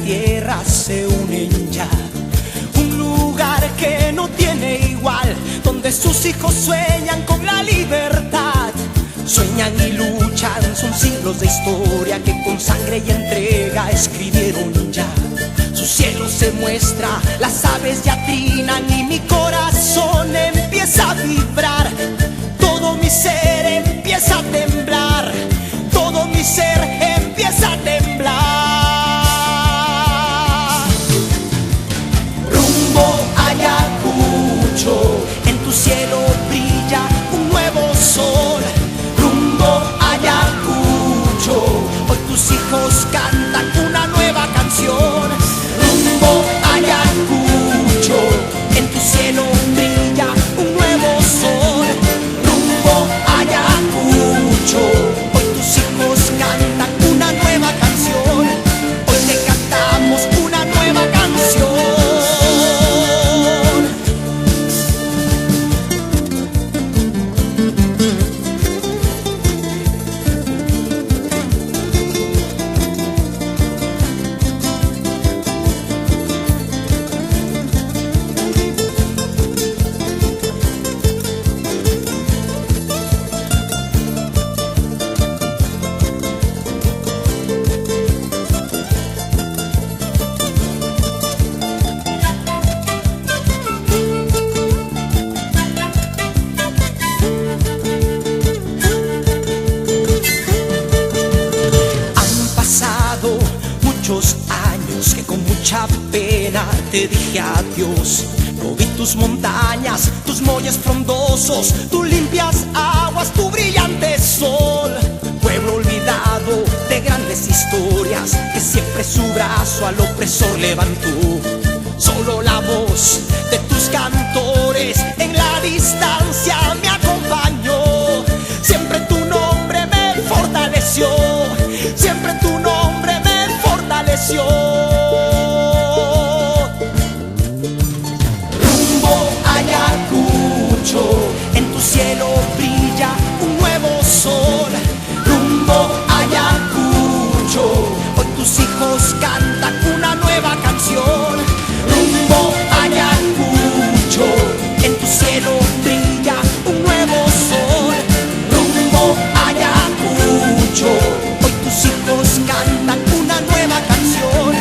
tierra se unen ya. Un lugar que no tiene igual, donde sus hijos sueñan con la libertad. Sueñan y luchan, son siglos de historia que con sangre y entrega escribieron ya. Su cielo se muestra, las aves ya trinan y mi corazón empieza a vibrar. Todo mi ser empieza a temblar, todo mi ser empieza a temblar. Rumbo a Ayacucho, en tu cielo brilla un nuevo sol. Rumbo a Ayacucho, hoy tus hijos cantan una nueva canción. Rumbo a Ayacucho, en tu cielo brilla un nuevo sol. Rumbo a Ayacucho, hoy tus hijos cantan una nueva canción. Hoy te cantamos una nueva canción. Muchos años que con mucha pena te dije adiós. No vi tus montañas, tus molles frondosos, tus limpias aguas, tu brillante sol. Pueblo olvidado de grandes historias, que siempre su brazo al opresor levantó. Solo la voz de tus cantores en la distancia me acompañó. Siempre tu nombre me fortaleció, siempre tu nombre me fortaleció. Rumbo a Ayacucho, en tu cielo brilla un nuevo sol. Rumbo a Ayacucho, hoy tus hijos cantan una nueva canción. Rumbo a Ayacucho, en tu cielo brilla un nuevo sol. Rumbo a Ayacucho, hoy tus hijos cantan una nueva canción.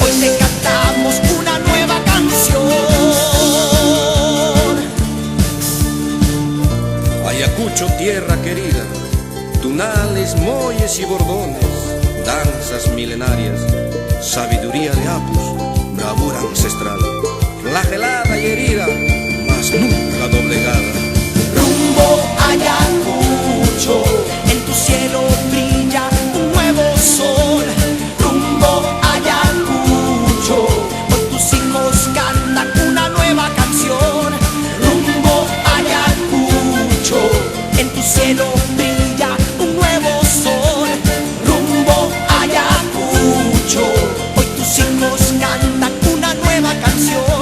Hoy te cantamos una nueva canción. Ayacucho, tierra querida, tunales, muelles y bordones, danzas milenarias, sabiduría de Apus, bravura ancestral, flagelada y herida, mas nunca doblegada. Rumbo a Ayacucho, en tu cielo brilla un nuevo sol. Rumbo a Ayacucho, hoy tus hijos cantan una nueva canción. Rumbo a Ayacucho, en tu cielo brilla un nuevo sol. Rumbo a Ayacucho, hoy tus hijos cantan una nueva canción.